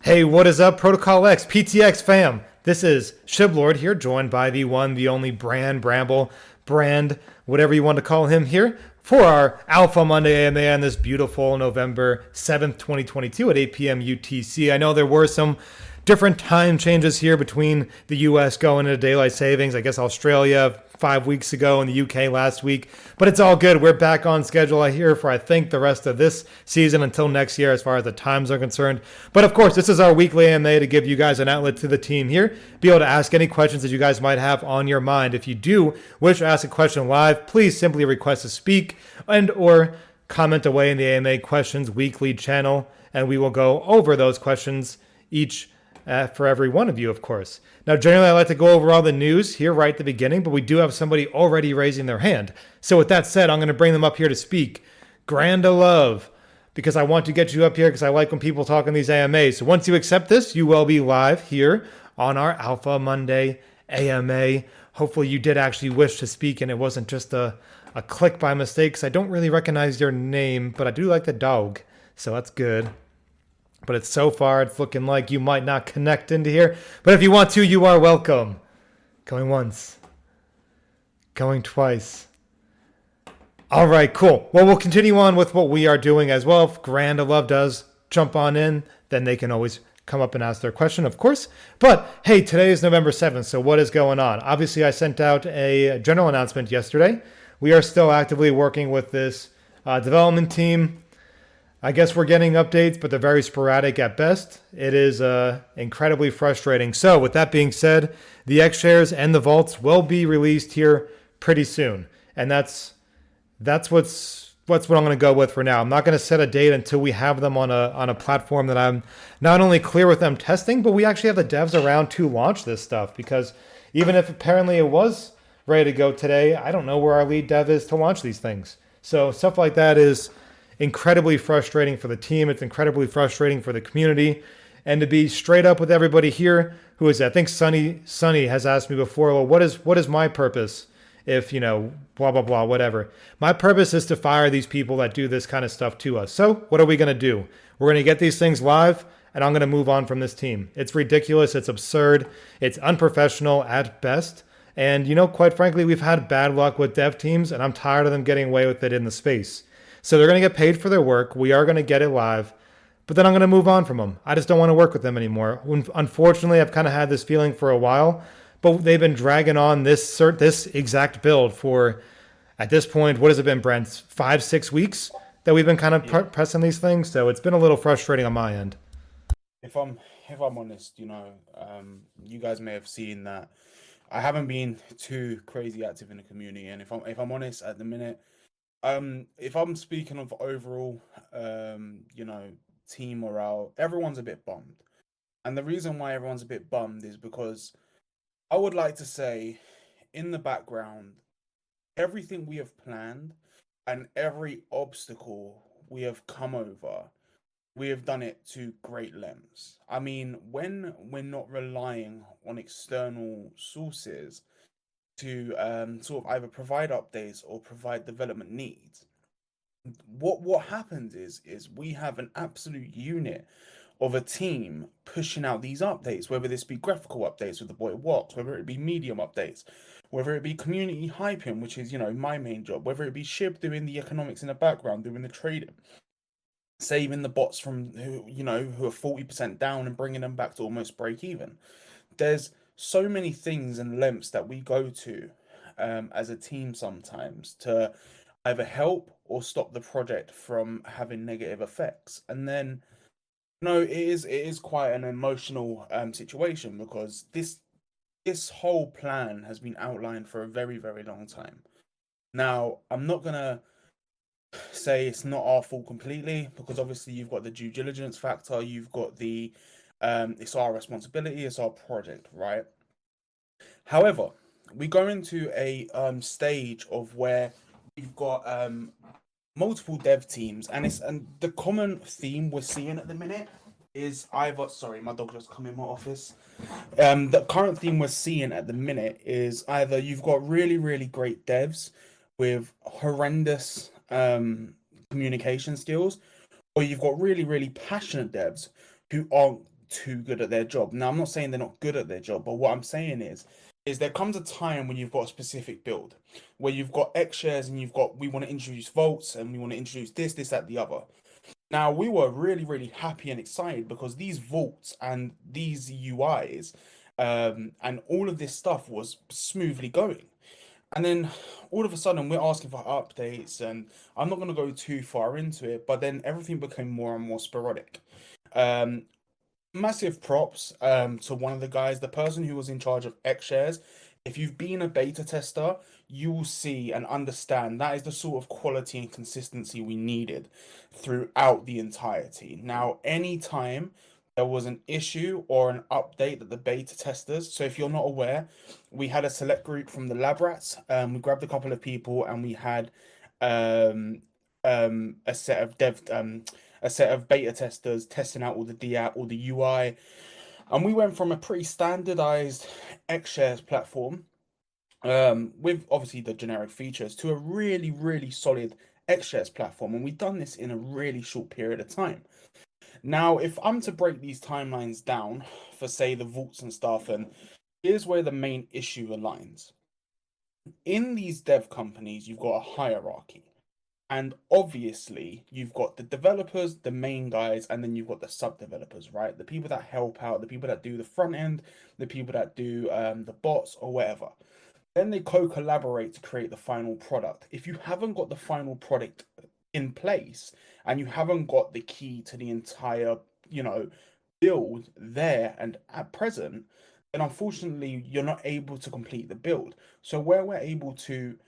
Hey, what is up, ProtocolX, PTX fam? This is Shiblord here, joined by the one, the only Bramble, Brand, whatever you want to call him here, for our Alpha Monday AMA on this beautiful November 7th, 2022 at 8 p.m. UTC. I know there were some different time changes here between the US going into daylight savings, I guess Australia 5 weeks ago and the UK last week, but it's all good. We're back on schedule here for I think the rest of this season until next year as far as the times are concerned. But of course, this is our weekly AMA to give you guys an outlet to the team here, be able to ask any questions that you guys might have on your mind. If you do wish to ask a question live, please simply request to speak and or comment away in the AMA questions weekly channel, and we will go over those questions each for every one of you, of course. Now, generally, I like to go over all the news here right at the beginning, but we do have somebody already raising their hand. So with that said, I'm going to bring them up here to speak. Granda Love, because I want to get you up here because I like when people talk in these AMAs. So once you accept this, you will be live here on our Alpha Monday AMA. Hopefully you did actually wish to speak and it wasn't just a click by mistake, because I don't really recognize your name, but I do like the dog, so that's good. But it's so far, it's looking like you might not connect into here. But if you want to, you are welcome. Going once. Going twice. All right, cool. Well, we'll continue on with what we are doing as well. If Granda Love does jump on in, then they can always come up and ask their question, of course. But hey, today is November 7th, so what is going on? Obviously, I sent out a general announcement yesterday. We are still actively working with this development team. I guess we're getting updates, but they're very sporadic at best. It is incredibly frustrating. So with that being said, the X shares and the vaults will be released here pretty soon. And that's what I'm going to go with for now. I'm not going to set a date until we have them on a platform that I'm not only clear with them testing, but we actually have the devs around to launch this stuff. Because even if apparently it was ready to go today, I don't know where our lead dev is to launch these things. So stuff like that is incredibly frustrating for the team. It's incredibly frustrating for the community. And to be straight up with everybody here, who is, I think Sunny has asked me before, well, what is my purpose if, blah, blah, blah, whatever. My purpose is to fire these people that do this kind of stuff to us. So what are we going to do? We're going to get these things live, and I'm going to move on from this team. It's ridiculous. It's absurd. It's unprofessional at best. And, quite frankly, we've had bad luck with dev teams, and I'm tired of them getting away with it in the space. So they're going to get paid for their work. We are going to get it live, but then I'm going to move on from them. I just don't want to work with them anymore. Unfortunately, I've kind of had this feeling for a while, but they've been dragging on this exact build for, at this point, what has it been, Brent? 5-6 weeks that we've been kind of pressing these things. So it's been a little frustrating on my end. If I'm honest, you guys may have seen that I haven't been too crazy active in the community, and if I'm honest, at the minute, if I'm speaking of overall, team morale, everyone's a bit bummed. And the reason why everyone's a bit bummed is because I would like to say, in the background, everything we have planned and every obstacle we have come over, we have done it to great lengths. I mean, when we're not relying on external sources to sort of either provide updates or provide development needs, what happens is we have an absolute unit of a team pushing out these updates, whether this be graphical updates with the boy Wox, whether it be medium updates, whether it be community hyping, which is my main job, whether it be Shib doing the economics in the background, doing the trading, saving the bots from who are 40% down and bringing them back to almost break even. There's so many things and lengths that we go to as a team sometimes to either help or stop the project from having negative effects. And then it is quite an emotional situation, because this whole plan has been outlined for a very, very long time. Now, I'm not gonna say it's not our fault completely, because obviously you've got the due diligence factor, you've got the it's our responsibility, it's our project, right? However, we go into a stage of where we've got multiple dev teams, and the common theme we're seeing at the minute is either, sorry, my dog just come in my office. The current theme we're seeing at the minute is either you've got really, really great devs with horrendous communication skills, or you've got really, really passionate devs who are too good at their job. Now, I'm not saying they're not good at their job, but what I'm saying is there comes a time when you've got a specific build where you've got X shares and you've got we want to introduce volts and we want to introduce this, that, the other. Now we were really, really happy and excited because these vaults and these UIs and all of this stuff was smoothly going. And then all of a sudden we're asking for updates, and I'm not going to go too far into it, but then everything became more and more sporadic. Um, Massive props to one of the guys, the person who was in charge of X shares. If you've been a beta tester, you will see and understand that is the sort of quality and consistency we needed throughout the entirety. Now, anytime there was an issue or an update that the beta testers, so if you're not aware, we had a select group from the lab rats. We grabbed a couple of people and we had um, a set of a set of beta testers testing out all the DApp, all the UI, and we went from a pretty standardized XShares platform, with obviously the generic features, to a really, really solid XShares platform, and we've done this in a really short period of time. Now, if I'm to break these timelines down for, say, the vaults and stuff, and here's where the main issue aligns. In these dev companies, you've got a hierarchy. And obviously, you've got the developers, the main guys, and then you've got the sub developers, right? The people that help out, the people that do the front end, the people that do the bots or whatever. Then they co-collaborate to create the final product. If you haven't got the final product in place and you haven't got the key to the entire, build there and at present, then unfortunately you're not able to complete the build. So where we're able to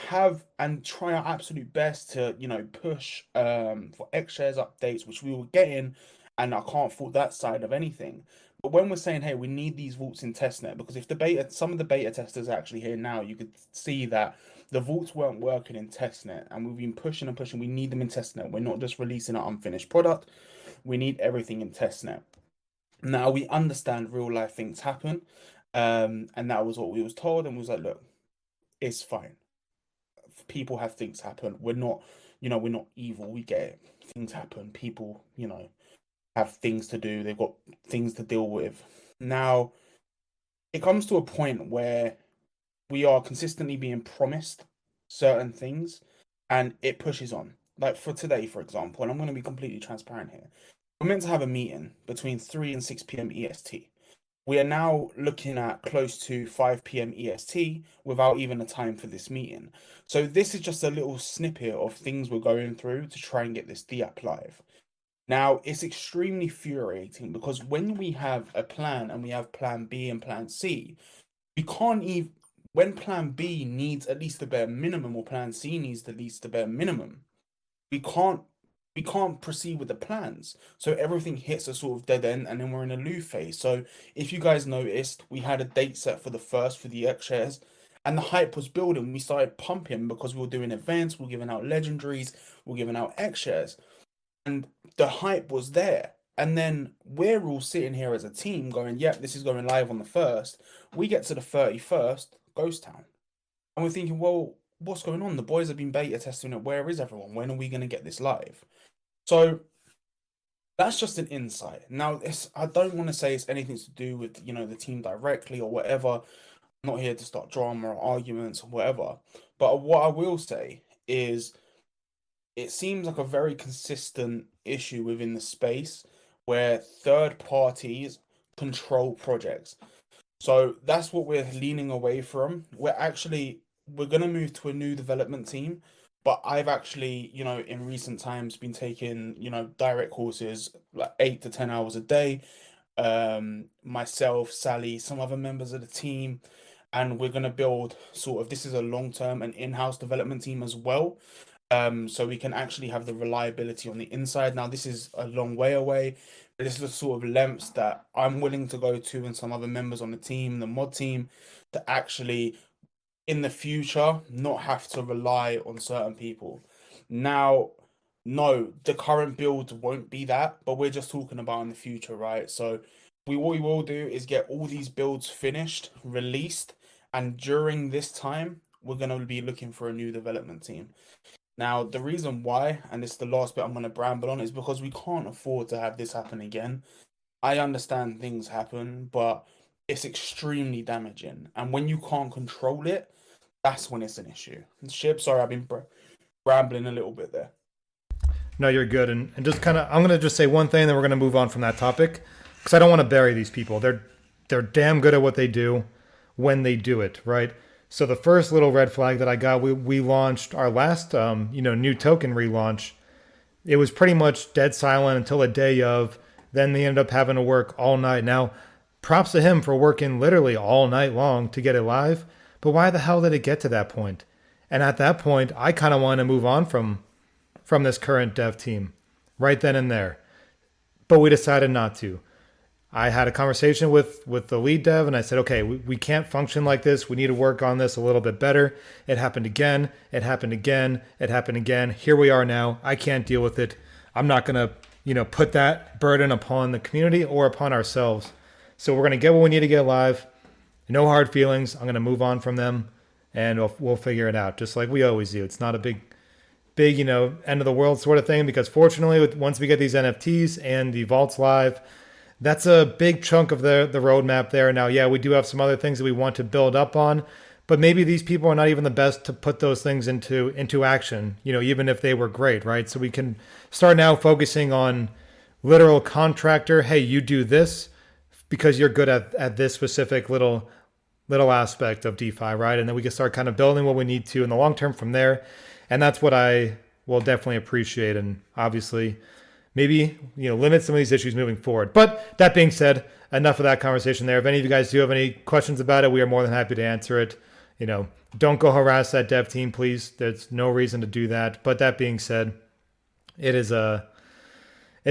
have and try our absolute best to push for X shares updates, which we were getting, and I can't fault that side of anything. But when we're saying, hey, we need these vaults in testnet, because if some of the beta testers are actually here now, you could see that the vaults weren't working in testnet, and we've been pushing and pushing. We need them in testnet. We're not just releasing an unfinished product. We need everything in testnet. Now we understand real life things happen, and that was what we was told, and we was like, look, it's fine. People have things happen. We're not evil. We get it. Things happen. People, have things to do. They've got things to deal with. Now, it comes to a point where we are consistently being promised certain things and it pushes on. Like for today, for example, and I'm going to be completely transparent here. We're meant to have a meeting between 3 and 6 p.m. EST. We are now looking at close to 5 p.m. EST without even a time for this meeting. So this is just a little snippet of things we're going through to try and get this DApp live. Now, it's extremely infuriating because when we have a plan and we have plan B and plan C, we can't even, when plan B needs at least the bare minimum or plan C needs at least the bare minimum, we can't proceed with the plans. So everything hits a sort of dead end and then we're in a loo phase. So if you guys noticed, we had a date set for the first for the X shares and the hype was building. We started pumping because we were doing events, we were giving out legendaries, we were giving out X shares, and the hype was there. And then we're all sitting here as a team going, yep, this is going live on the 1st. We get to the 31st, Ghost Town. And we're thinking, well, what's going on? The boys have been beta testing it. Where is everyone? When are we going to get this live? So that's just an insight. Now, I don't want to say it's anything to do with, the team directly or whatever. I'm not here to start drama or arguments or whatever. But what I will say is it seems like a very consistent issue within the space where third parties control projects. So that's what we're leaning away from. We're gonna move to a new development team, but I've actually, in recent times been taking, direct courses like 8 to 10 hours a day. Myself, Sally, some other members of the team, and we're gonna build sort of this is a long-term and in-house development team as well. So we can actually have the reliability on the inside. Now, this is a long way away, but this is the sort of lengths that I'm willing to go to, and some other members on the team, the mod team, to actually, in the future, not have to rely on certain people. Now, no, the current build won't be that, but we're just talking about in the future, right? So what we will do is get all these builds finished, released, and during this time, we're going to be looking for a new development team. Now, the reason why, and it's the last bit I'm going to bramble on, is because we can't afford to have this happen again. I understand things happen, but it's extremely damaging. And when you can't control it, that's when it's an issue. Shib, sorry, I've been rambling a little bit there. No, you're good. And just kind of, I'm going to just say one thing, then we're going to move on from that topic because I don't want to bury these people. They're damn good at what they do when they do it, right? So the first little red flag that I got, we launched our last, new token relaunch. It was pretty much dead silent until a day of. Then they ended up having to work all night. Now, props to him for working literally all night long to get it live. But why the hell did it get to that point? And at that point, I kind of wanted to move on from this current dev team right then and there. But we decided not to. I had a conversation with the lead dev and I said, okay, we can't function like this. We need to work on this a little bit better. It happened again. It happened again. It happened again. Here we are now. I can't deal with it. I'm not going to, put that burden upon the community or upon ourselves. So we're going to get what we need to get live. No hard feelings. I'm going to move on from them and we'll figure it out just like we always do. It's not a big, end of the world sort of thing because fortunately, once we get these NFTs and the vaults live, that's a big chunk of the roadmap there. Now, yeah, we do have some other things that we want to build up on, but maybe these people are not even the best to put those things into action, even if they were great, right? So we can start now focusing on literal contractor. Hey, you do this because you're good at this specific little aspect of DeFi, right? And then we can start kind of building what we need to in the long term from there. And that's what I will definitely appreciate. And obviously, maybe limit some of these issues moving forward. But that being said, enough of that conversation there. If any of you guys do have any questions about it, we are more than happy to answer it. Don't go harass that dev team, please. There's no reason to do that. But that being said, it's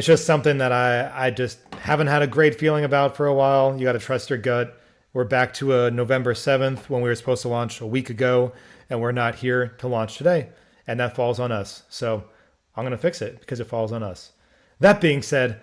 just something that I just haven't had a great feeling about for a while. You got to trust your gut. We're back to a November 7th when we were supposed to launch a week ago, and we're not here to launch today. And that falls on us. So I'm going to fix it because it falls on us. That being said,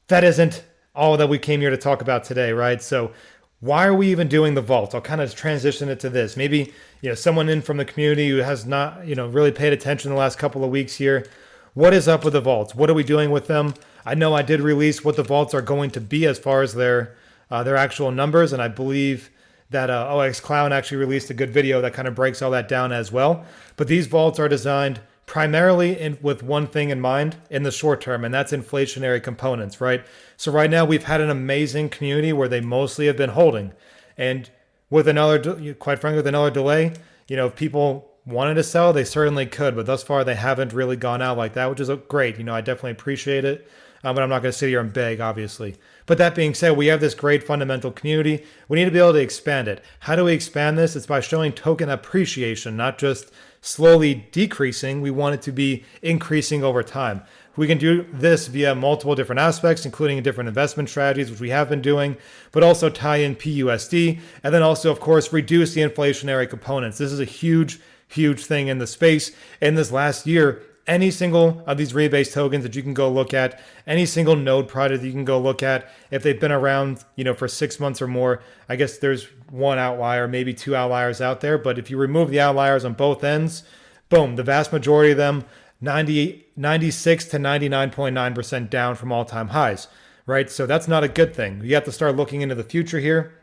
that isn't all that we came here to talk about today, right? So why are we even doing the vault? I'll kind of transition it to this. Maybe, someone in from the community who has not, really paid attention the last couple of weeks here. What is up with the vaults? What are we doing with them? I know I did release what the vaults are going to be as far as their actual numbers. And I believe that OX Clown actually released a good video that kind of breaks all that down as well. But these vaults are designed primarily with one thing in mind in the short term, and that's inflationary components, right? So right now we've had an amazing community where they mostly have been holding. And with quite frankly, with another delay, if people wanted to sell, they certainly could, but thus far they haven't really gone out like that, which is great. I definitely appreciate it. But I'm not going to sit here and beg, obviously. But that being said, we have this great fundamental community. We need to be able to expand it. How do we expand this? It's by showing token appreciation, not just slowly decreasing. We want it to be increasing over time. We can do this via multiple different aspects, including different investment strategies, which we have been doing, but also tie in PUSD, and then also, of course, reduce the inflationary components. This is a huge thing in the space. In this last year, any single of these rebase tokens that you can go look at, any single node project that you can go look at, if they've been around, for 6 months or more, I guess there's one outlier, maybe two outliers out there. But if you remove the outliers on both ends, boom, the vast majority of them, 96 to 99.9% down from all-time highs, right? So that's not a good thing. You have to start looking into the future here.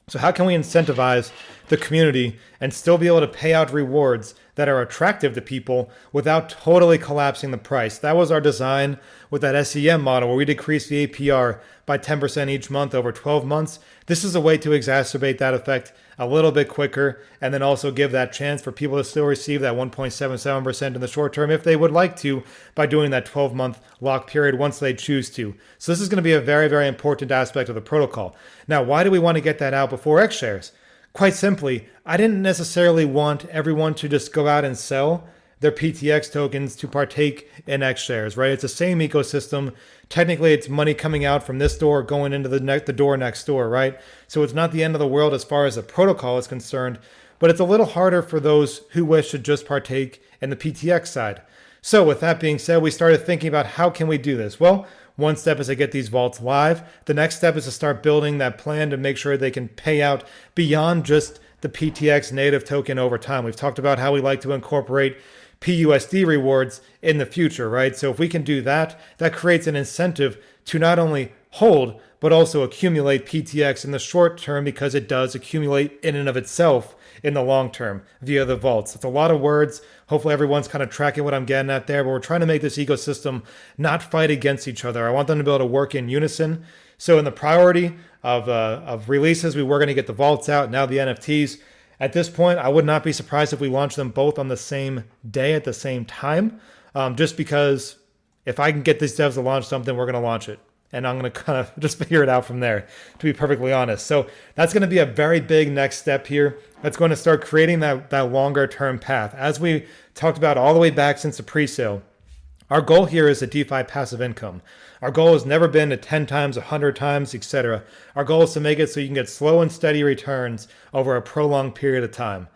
So how can we incentivize the community and still be able to pay out rewards that are attractive to people without totally collapsing the price? That was our design with that SEM model where we decreased the APR by 10% each month over 12 months. This is a way to exacerbate that effect a little bit quicker and then also give that chance for people to still receive that 1.77% in the short term if they would like to by doing that 12-month lock period once they choose to. So this is going to be a very, very important aspect of the protocol. Now, why do we want to get that out before X shares? Quite simply, I didn't necessarily want everyone to just go out and sell their PTX tokens to partake in X shares, right? It's the same ecosystem. Technically, it's money coming out from this door going into the door next door, right? So it's not the end of the world as far as the protocol is concerned, but it's a little harder for those who wish to just partake in the PTX side. So with that being said, we started thinking about how can we do this? Well, one step is to get these vaults live. The next step is to start building that plan to make sure they can pay out beyond just the PTX native token over time. We've talked about how we like to incorporate PUSD rewards in the future, right? So if we can do that, that creates an incentive to not only hold, but also accumulate PTX in the short term because it does accumulate in and of itself in the long term via the vaults. It's a lot of words. Hopefully, everyone's kind of tracking what I'm getting at there, but we're trying to make this ecosystem not fight against each other. I want them to be able to work in unison. So, in the priority of releases, we were going to get the vaults out, now the NFTs. At this point, I would not be surprised if we launch them both on the same day at the same time, just because if I can get these devs to launch something, we're going to launch it. And I'm going to kind of just figure it out from there, to be perfectly honest. So that's going to be a very big next step here. That's going to start creating that longer term path. As we talked about all the way back since the pre-sale, our goal here is a DeFi passive income. Our goal has never been to 10 times, 100 times, etc. Our goal is to make it so you can get slow and steady returns over a prolonged period of time.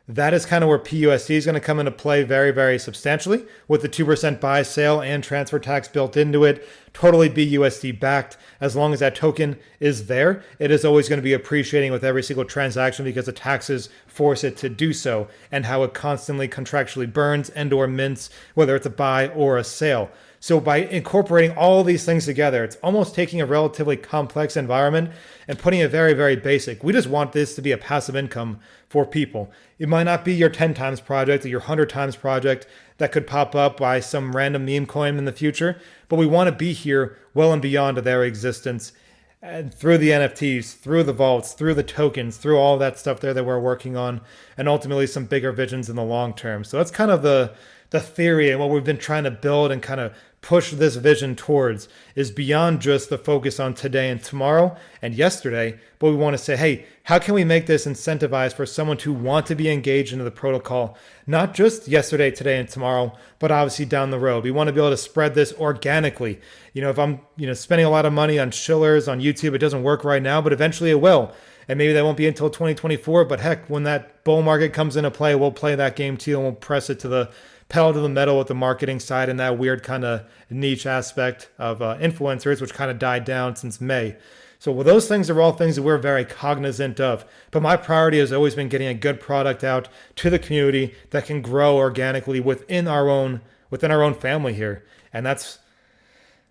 That is kind of where PUSD is going to come into play very, very substantially with the 2% buy, sale, and transfer tax built into it. Totally BUSD backed. As long as that token is there, it is always going to be appreciating with every single transaction because the taxes force it to do so, and how it constantly contractually burns and or mints, whether it's a buy or a sale. So by incorporating all these things together, it's almost taking a relatively complex environment and putting it very, very basic. We just want this to be a passive income for people. It might not be your 10 times project or your 100 times project that could pop up by some random meme coin in the future, but we want to be here well and beyond their existence, and through the NFTs, through the vaults, through the tokens, through all that stuff there that we're working on, and ultimately some bigger visions in the long term. So that's kind of the theory and what we've been trying to build and kind of push this vision towards is beyond just the focus on today and tomorrow and yesterday, but we want to say, hey, how can we make this incentivized for someone to want to be engaged into the protocol, not just yesterday, today, and tomorrow, but obviously down the road. We want to be able to spread this organically. If I'm, spending a lot of money on shillers on YouTube, it doesn't work right now, but eventually it will. And maybe that won't be until 2024, but heck, when that bull market comes into play, we'll play that game too, and we'll press it to the pedal to the metal with the marketing side and that weird kind of niche aspect of influencers, which kind of died down since May. So well, those things are all things that we're very cognizant of. But my priority has always been getting a good product out to the community that can grow organically within our own family here. And that's,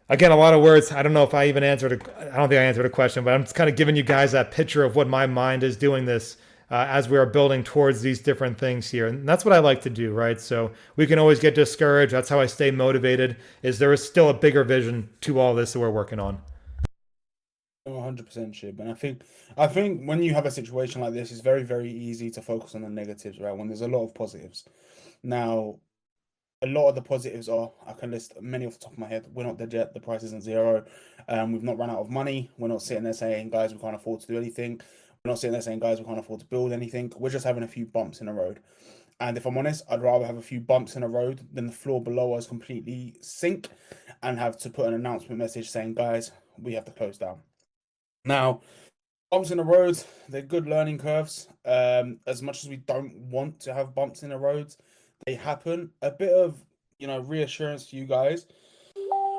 again, a lot of words. I don't know if I even answered. I don't think I answered a question, but I'm just kind of giving you guys that picture of what my mind is doing this as we are building towards these different things here. And that's what I like to do, right? So we can always get discouraged. That's how I stay motivated, is there is still a bigger vision to all this that we're working on. 100% Shib. And I think when you have a situation like this, it's very, very easy to focus on the negatives, right? When there's a lot of positives. Now, a lot of the positives are, I can list many off the top of my head. We're not dead yet. The price isn't zero. We've not run out of money. We're not sitting there saying, guys, we can't afford to do anything. We're not sitting there saying, guys, we can't afford to build anything. We're just having a few bumps in the road. And if I'm honest, I'd rather have a few bumps in the road than the floor below us completely sink and have to put an announcement message saying, guys, we have to close down. Now, bumps in the road, they're good learning curves. As much as we don't want to have bumps in the roads, they happen. A bit of, reassurance to you guys.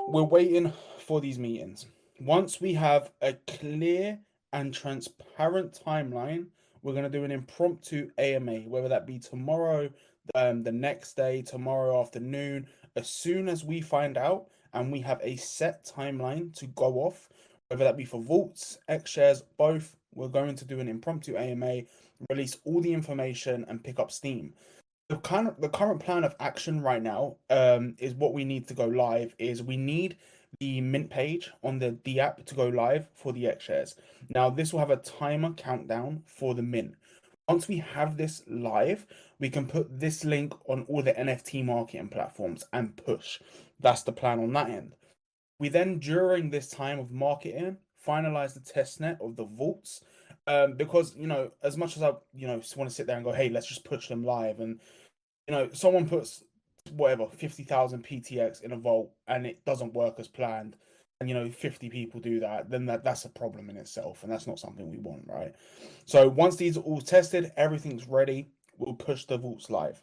We're waiting for these meetings. Once we have a clear and transparent timeline, we're going to do an impromptu AMA, whether that be tomorrow, the next day, tomorrow afternoon. As soon as we find out and we have a set timeline to go off, whether that be for vaults, X shares, both, we're going to do an impromptu AMA, release all the information and pick up steam. The current plan of action right now is what we need to go live is we need the mint page on the app to go live for the X shares. Now, this will have a timer countdown for the mint. Once we have this live, we can put this link on all the NFT marketing platforms and push. That's the plan on that end. We then, during this time of marketing, finalize the testnet of the vaults. Because, as much as I, want to sit there and go, hey, let's just push them live. And, someone puts whatever, 50,000 PTX in a vault and it doesn't work as planned. And, 50 people do that, then that's a problem in itself. And that's not something we want, right? So once these are all tested, everything's ready, we'll push the vaults live.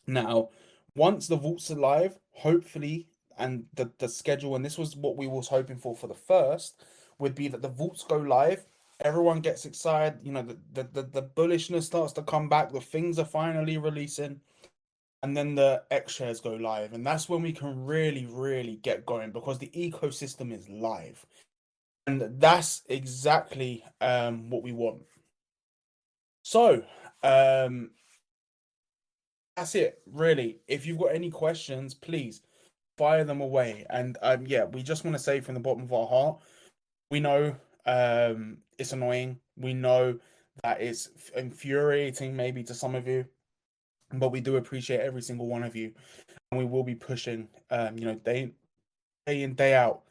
Now, once the vaults are live, hopefully, and the schedule, and this was what we was hoping for the first, would be that the vaults go live, everyone gets excited, the bullishness starts to come back, the things are finally releasing, and then the X shares go live, and that's when we can really, really get going because the ecosystem is live. And that's exactly what we want. So that's it, really. If you've got any questions, please fire them away. And yeah, we just want to say from the bottom of our heart, we know it's annoying. We know that it's infuriating maybe to some of you, but we do appreciate every single one of you, and we will be pushing, day in, day out,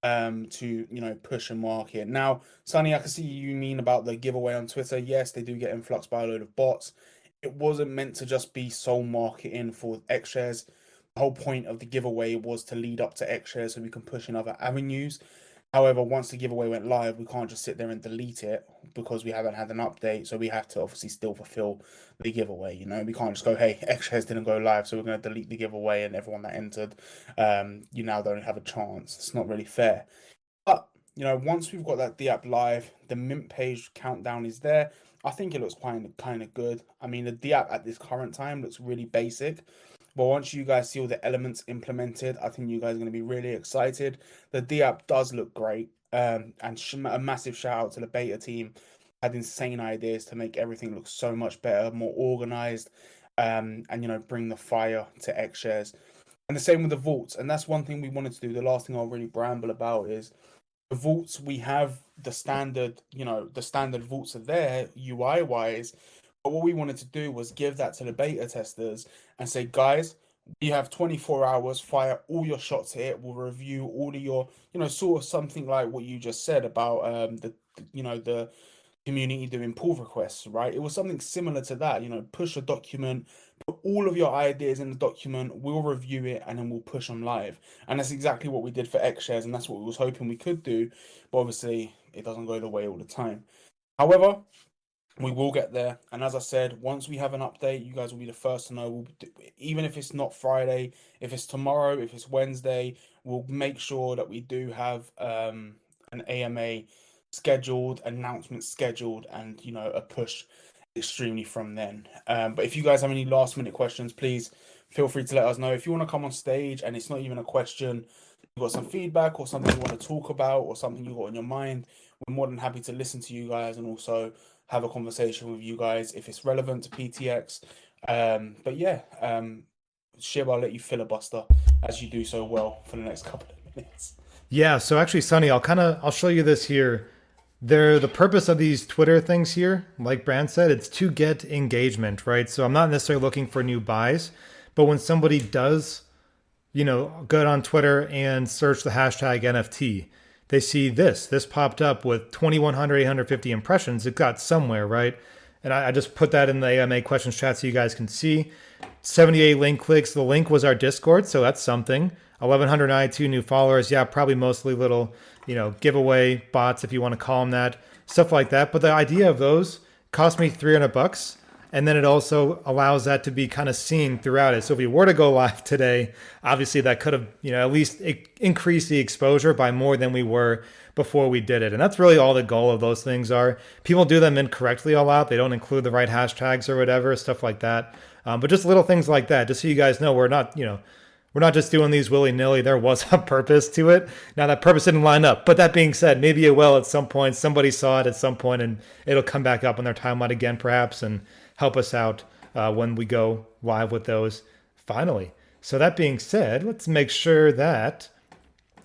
to push and market. Now, Sonny, I can see you mean about the giveaway on Twitter. Yes, they do get influxed by a load of bots. It wasn't meant to just be sole marketing for X shares. The whole point of the giveaway was to lead up to X shares so we can push in other avenues. However, once the giveaway went live, we can't just sit there and delete it because we haven't had an update. So we have to obviously still fulfill the giveaway. We can't just go, hey, X shares didn't go live, so we're going to delete the giveaway, and everyone that entered, you now don't have a chance. It's not really fair. But once we've got that DApp live, the mint page countdown is there. I think it looks kind of good. I mean, the DApp at this current time looks really basic. But once you guys see all the elements implemented, I think you guys are going to be really excited. The DApp does look great. And a massive shout out to the beta team. Had insane ideas to make everything look so much better, more organized, and bring the fire to X shares. And the same with the vaults. And that's one thing we wanted to do. The last thing I'll really bramble about is the vaults. We have the standard, the standard vaults are there UI wise. But what we wanted to do was give that to the beta testers and say, guys, you have 24 hours, fire all your shots here. We'll review all of your, sort of something like what you just said about the community doing pull requests, right? It was something similar to that, push a document, put all of your ideas in the document, we'll review it, and then we'll push them live. And that's exactly what we did for X shares, and that's what we was hoping we could do. But obviously, it doesn't go the way all the time. However, we will get there, and as I said, once we have an update, you guys will be the first to know. Even if it's not Friday, if it's tomorrow, if it's Wednesday, we'll make sure that we do have an AMA scheduled, announcement scheduled, and a push extremely from then. But if you guys have any last minute questions, please feel free to let us know. If you want to come on stage and it's not even a question, you've got some feedback or something you want to talk about or something you got on your mind, we're more than happy to listen to you guys and also have a conversation with you guys if it's relevant to PTX. But yeah, Shib, I'll let you filibuster as you do so well for the next couple of minutes. Yeah, so actually, Sonny, I'll show you this here. The purpose of these Twitter things here, like Brand said, it's to get engagement, right? So I'm not necessarily looking for new buys, but when somebody does, go on Twitter and search the hashtag NFT, they see this popped up with 2,100, 850 impressions. It got somewhere, right? And I just put that in the AMA questions chat so you guys can see. 78 link clicks. The link was our Discord, so that's something. 1,192 new followers. Yeah, probably mostly little, giveaway bots, if you want to call them that, stuff like that. But the idea of those cost me $300, and then it also allows that to be kind of seen throughout it. So if we were to go live today, obviously that could have, at least increased the exposure by more than we were before we did it. And that's really all the goal of those things are. People do them incorrectly a lot. They don't include the right hashtags or whatever, stuff like that. But just little things like that, just so you guys know, we're not just doing these willy-nilly. There was a purpose to it. Now, that purpose didn't line up. But that being said, maybe it will at some point. Somebody saw it at some point, and it'll come back up on their timeline again, perhaps, and help us out when we go live with those finally. So that being said, let's make sure that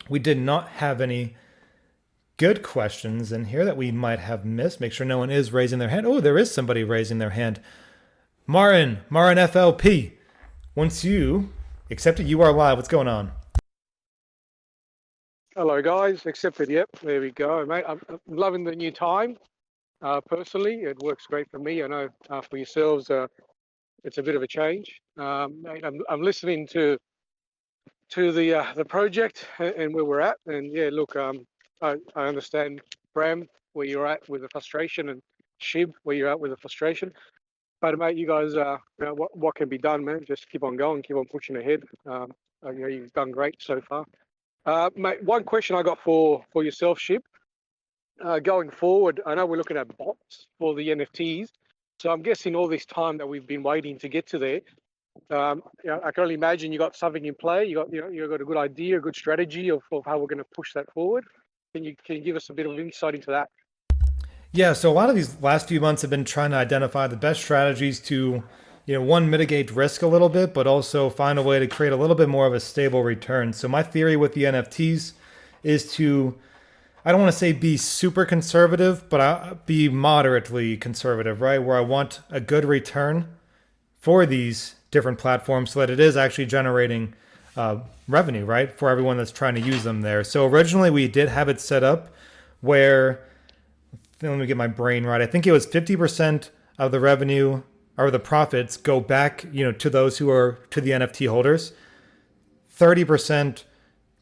we did not have any good questions in here that we might have missed. Make sure no one is raising their hand. Oh, there is somebody raising their hand. Marin FLP. Once you accepted, you are live. What's going on? Hello, guys. Accepted. Yep. There we go, mate. I'm loving the new time. Personally, it works great for me. I know for yourselves, it's a bit of a change. Mate, I'm listening to the project and where we're at. And yeah, look, I understand Bram where you're at with the frustration, and Shib where you're at with the frustration. But mate, you guys, what can be done, man? Just keep on going, keep on pushing ahead. You've done great so far. Mate, one question I got for yourself, Shib. Going forward, I know we're looking at bots for the NFTs. So I'm guessing all this time that we've been waiting to get to there, I can only imagine you got something in play. You got a good idea, a good strategy of how we're going to push that forward. Can you give us a bit of insight into that? Yeah, so a lot of these last few months have been trying to identify the best strategies to, one, mitigate risk a little bit, but also find a way to create a little bit more of a stable return. So my theory with the NFTs is to, I don't want to say be super conservative, but be moderately conservative, right? Where I want a good return for these different platforms so that it is actually generating revenue, right? For everyone that's trying to use them there. So originally we did have it set up where, let me get my brain right. I think it was 50% of the revenue or the profits go back, to those who are to the NFT holders. 30%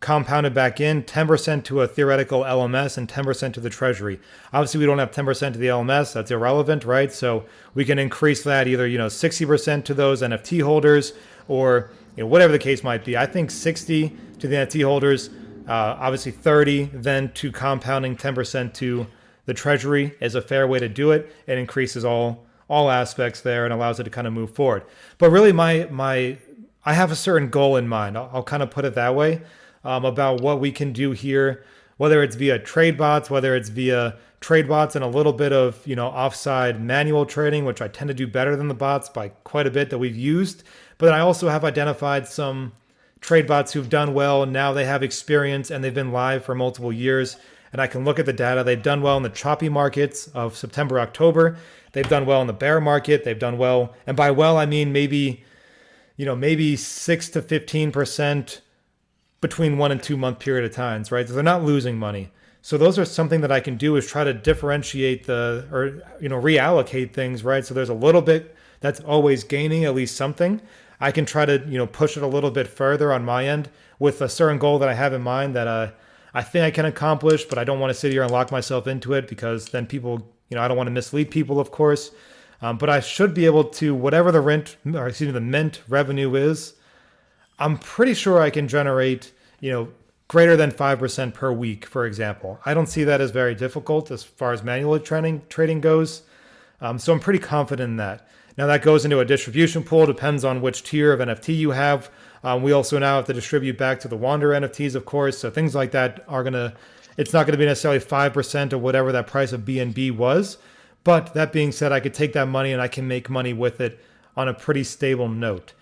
compounded back in, 10% to a theoretical LMS, and 10% to the treasury. Obviously, we don't have 10% to the LMS. That's irrelevant, right? So we can increase that either, 60% to those NFT holders or, whatever the case might be. I think 60 to the NFT holders, obviously 30 then to compounding 10% to the treasury is a fair way to do it. It increases all aspects there and allows it to kind of move forward. But really, I have a certain goal in mind. I'll kind of put it that way, about what we can do here, whether it's via trade bots, whether it's via trade bots and a little bit of offside manual trading, which I tend to do better than the bots by quite a bit that we've used. But I also have identified some trade bots who've done well. Now they have experience and they've been live for multiple years. And I can look at the data. They've done well in the choppy markets of September, October. They've done well in the bear market. They've done well. And by well, I mean maybe 6 to 15% between 1 and 2 month period of times, right? So they're not losing money. So those are something that I can do is try to differentiate reallocate things, right? So there's a little bit that's always gaining at least something. I can try to, push it a little bit further on my end with a certain goal that I have in mind that I think I can accomplish, but I don't want to sit here and lock myself into it because then people, I don't want to mislead people, of course. But I should be able to, whatever the mint revenue is, I'm pretty sure I can generate, greater than 5% per week, for example. I don't see that as very difficult as far as manual trading goes. So I'm pretty confident in that. Now that goes into a distribution pool, depends on which tier of NFT you have. We also now have to distribute back to the Wander NFTs, of course. So things like that it's not going to be necessarily 5% of whatever that price of BNB was. But that being said, I could take that money and I can make money with it on a pretty stable note.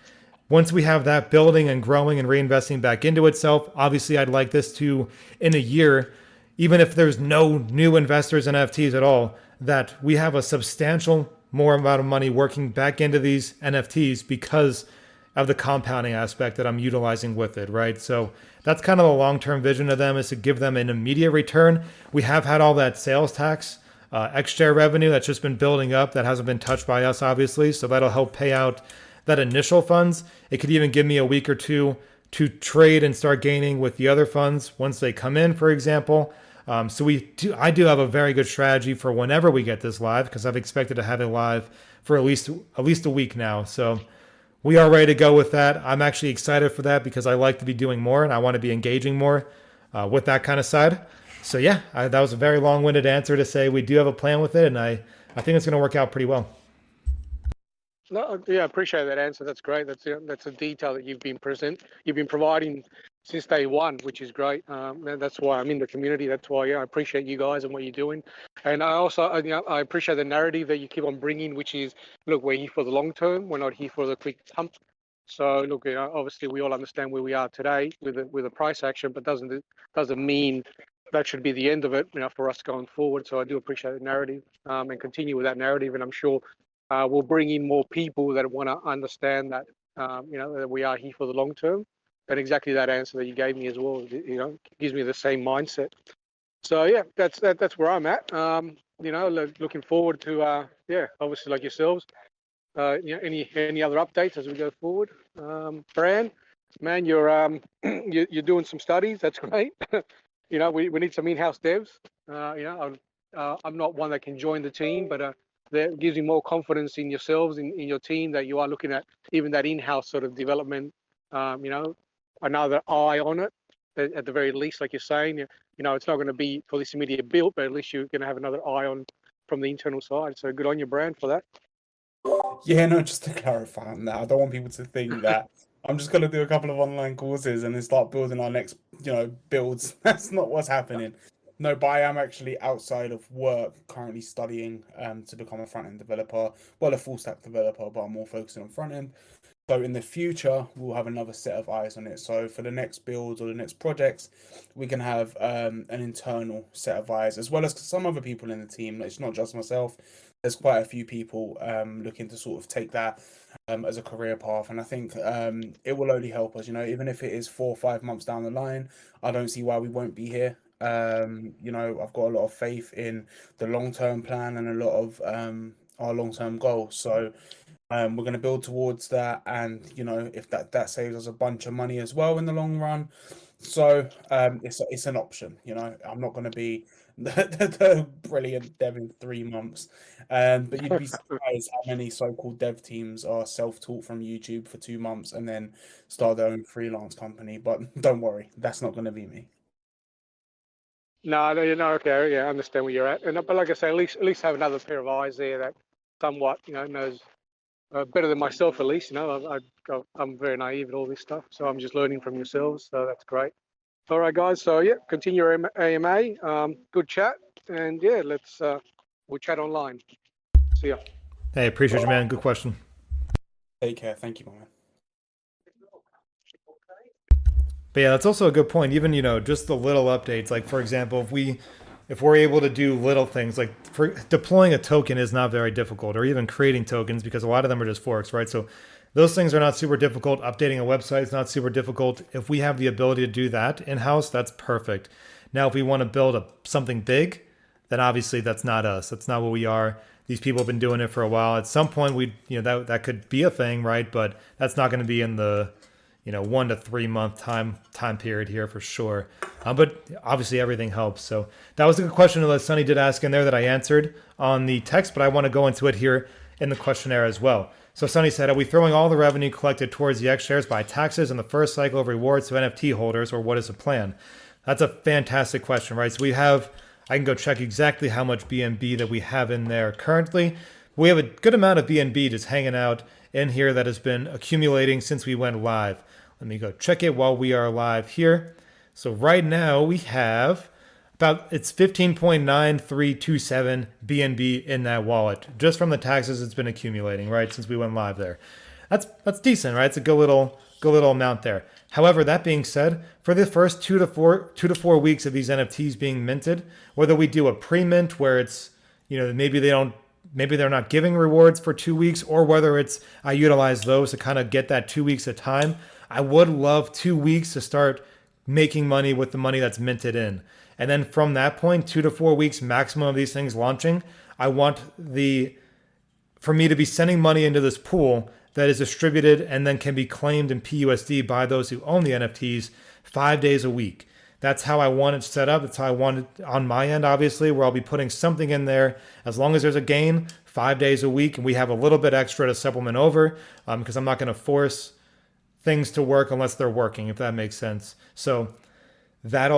Once we have that building and growing and reinvesting back into itself, obviously I'd like this to, in a year, even if there's no new investors in NFTs at all, that we have a substantial more amount of money working back into these NFTs because of the compounding aspect that I'm utilizing with it, right? So that's kind of the long-term vision of them, is to give them an immediate return. We have had all that sales tax, X-share revenue that's just been building up that hasn't been touched by us, obviously. So that'll help pay out that initial funds. It could even give me a week or two to trade and start gaining with the other funds once they come in, for example. So I do have a very good strategy for whenever we get this live, because I've expected to have it live for at least a week now. So we are ready to go with that. I'm actually excited for that because I like to be doing more and I want to be engaging more with that kind of side. So yeah, that was a very long-winded answer to say we do have a plan with it, and I think it's going to work out pretty well. No, yeah, I appreciate that answer. That's great. That's a detail that you've been providing since day one, which is great. And that's why I'm in the community. That's why I appreciate you guys and what you're doing. And I also, I appreciate the narrative that you keep on bringing, which is, look, we're here for the long term. We're not here for the quick pump. So look, obviously we all understand where we are today with a price action, but doesn't mean that should be the end of it, for us going forward. So I do appreciate the narrative, and continue with that narrative. And I'm sure we'll bring in more people that want to understand that, that we are here for the long term. And exactly that answer that you gave me as well, gives me the same mindset. So yeah, that's where I'm at. Looking forward to, obviously like yourselves, any other updates as we go forward. Bran, man, you're you're doing some studies. That's great. We need some in-house devs. I'm not one that can join the team, but that gives me more confidence in yourselves, in your team, that you are looking at even that in-house sort of development, another eye on it at the very least, like you're saying. It's not going to be for this immediate build, but at least you're going to have another eye on from the internal side. So good on your brand for that. Yeah, no, just to clarify on that, I don't want people to think that I'm just going to do a couple of online courses and then start building our next, builds. That's not what's happening. No, but I am actually outside of work currently studying to become a front end developer. Well, a full stack developer, but I'm more focusing on front end. So in the future, we'll have another set of eyes on it. So for the next builds or the next projects, we can have an internal set of eyes, as well as some other people in the team. It's not just myself. There's quite a few people looking to sort of take that as a career path, and I think it will only help us. You know, even if it is 4 or 5 months down the line, I don't see why we won't be here. You know, I've got a lot of faith in the long-term plan and a lot of our long-term goals. So we're going to build towards that, and you know, if that saves us a bunch of money as well in the long run. So it's an option. You know, I'm not going to be the brilliant dev in 3 months, but you'd be surprised how many so-called dev teams are self-taught from YouTube for 2 months and then start their own freelance company. But don't worry, that's not going to be me. No, no, okay, yeah, I understand where you're at, but like I say, at least have another pair of eyes there that somewhat, knows better than myself at least. I'm very naive at all this stuff, so I'm just learning from yourselves. So that's great. All right, guys. So yeah, continue your AMA. Good chat, and yeah, we'll chat online. See ya. Hey, appreciate you, man. Good question. Take care. Thank you, my man. But yeah, that's also a good point. Even just the little updates. Like for example, if we're able to do little things like for deploying a token is not very difficult, or even creating tokens because a lot of them are just forks, right? So those things are not super difficult. Updating a website is not super difficult. If we have the ability to do that in house, that's perfect. Now, if we want to build something big, then obviously that's not us. That's not what we are. These people have been doing it for a while. At some point, that could be a thing, right? But that's not going to be in the 1 to 3 month time period here for sure. But obviously everything helps. So that was a good question that Sunny did ask in there that I answered on the text, but I want to go into it here in the questionnaire as well. So Sunny said, are we throwing all the revenue collected towards the X shares by taxes in the first cycle of rewards to NFT holders, or what is the plan? That's a fantastic question, right? So I can go check exactly how much BNB that we have in there currently. We have a good amount of BNB just hanging out in here that has been accumulating since we went live. Let me go check it while we are live here. So right now we have it's 15.9327 BNB in that wallet. Just from the taxes it's been accumulating, right, since we went live there. That's decent, right? It's a good little amount there. However, that being said, for the first 2 to 4 weeks of these NFTs being minted, whether we do a pre-mint where it's, maybe they're not giving rewards for 2 weeks, or whether it's I utilize those to kind of get that 2 weeks of time, I would love 2 weeks to start making money with the money that's minted in. And then from that point, 2 to 4 weeks maximum of these things launching, I want for me to be sending money into this pool that is distributed and then can be claimed in PUSD by those who own the NFTs 5 days a week. That's how I want it set up. That's how I want it on my end, obviously, where I'll be putting something in there as long as there's a gain 5 days a week, and we have a little bit extra to supplement over, because I'm not going to force things to work unless they're working, if that makes sense. So that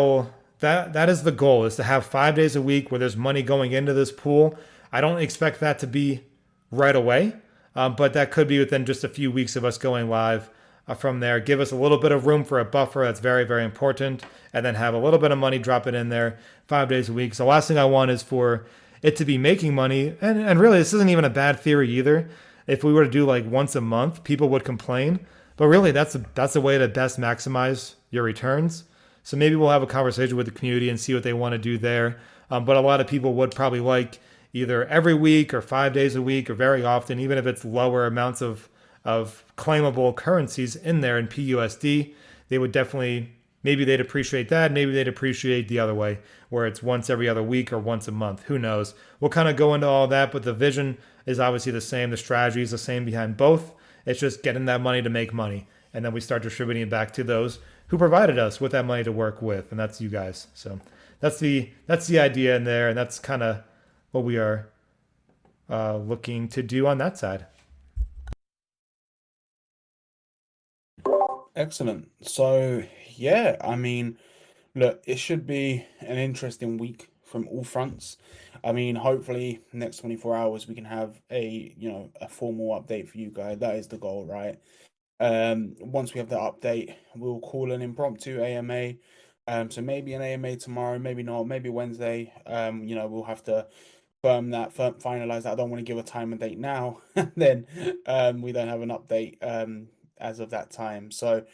is the goal, is to have 5 days a week where there's money going into this pool. I don't expect that to be right away, but that could be within just a few weeks of us going live. From there, give us a little bit of room for a buffer. That's very, very important. And then have a little bit of money drop it in there 5 days a week. So the last thing I want is for it to be making money. And really, this isn't even a bad theory either. If we were to do like once a month, people would complain. But really, that's a way to best maximize your returns. So maybe we'll have a conversation with the community and see what they want to do there. But a lot of people would probably like either every week or 5 days a week or very often, even if it's lower amounts of claimable currencies in there in PUSD. They would definitely, maybe they'd appreciate that. Maybe they'd appreciate the other way, where it's once every other week or once a month. Who knows? We'll kind of go into all that, but the vision is obviously the same. The strategy is the same behind both. It's just getting that money to make money. And then we start distributing it back to those who provided us with that money to work with. And that's you guys. So that's the idea in there. And that's kind of what we are looking to do on that side. Excellent. So yeah, I mean, look, it should be an interesting week from all fronts. I mean, hopefully next 24 hours we can have a formal update for you guys. That is the goal, right? Once we have the update, we'll call an impromptu AMA So maybe an AMA tomorrow, maybe not, maybe Wednesday. We'll have to finalize that. I don't want to give a time and date now, and then we don't have an update as of that time. So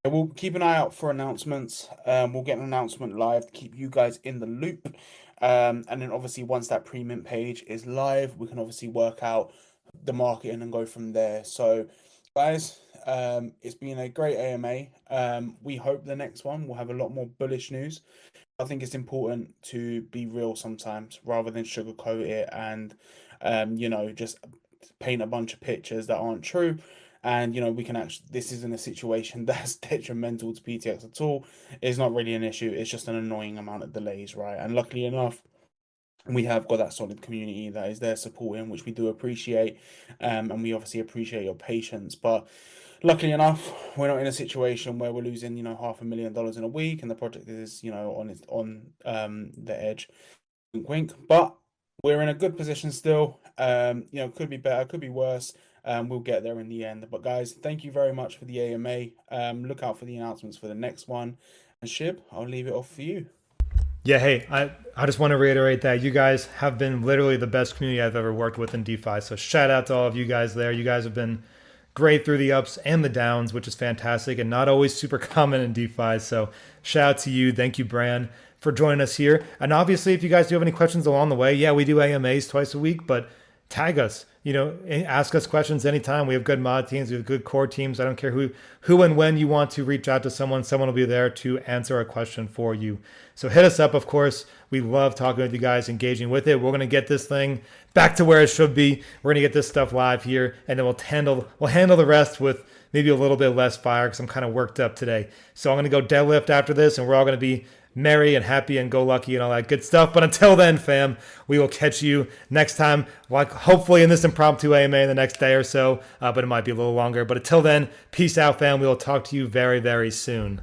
we'll keep an eye out for announcements. We'll get an announcement live to keep you guys in the loop. And then obviously once that pre-mint page is live, we can obviously work out the marketing and go from there. So guys, it's been a great AMA. We hope the next one will have a lot more bullish news. I think it's important to be real sometimes rather than sugarcoat it and just paint a bunch of pictures that aren't true. And we can actually, this isn't a situation that's detrimental to PTX at all. It's not really an issue. It's just an annoying amount of delays, right? And luckily enough, we have got that solid community that is there supporting, which we do appreciate. And we obviously appreciate your patience. But luckily enough, we're not in a situation where we're losing, $500,000 in a week and the project is, on the edge. Wink, wink. But we're in a good position still. Could be better, could be worse. We'll get there in the end. But guys, thank you very much for the AMA. Look out for the announcements for the next one. And Shib, I'll leave it off for you. Yeah, hey, I just want to reiterate that you guys have been literally the best community I've ever worked with in DeFi. So shout out to all of you guys there. You guys have been great through the ups and the downs, which is fantastic and not always super common in DeFi. So shout out to you. Thank you, Bran, for joining us here. And obviously, if you guys do have any questions along the way, yeah, we do AMAs twice a week, but tag us, ask us questions anytime. We have good mod teams. We have good core teams. I don't care who and when you want to reach out to someone will be there to answer a question for you. So hit us up, of course. We love talking with you guys, engaging with it. We're going to get this thing back to where it should be. We're going to get this stuff live here, and then we'll handle the rest with maybe a little bit less fire because I'm kind of worked up today. So I'm going to go deadlift after this, and we're all going to be merry and happy and go lucky and all that good stuff. But until then, fam, we will catch you next time, like hopefully in this impromptu AMA in the next day or so, but it might be a little longer. But until then, peace out, fam. We will talk to you very, very soon.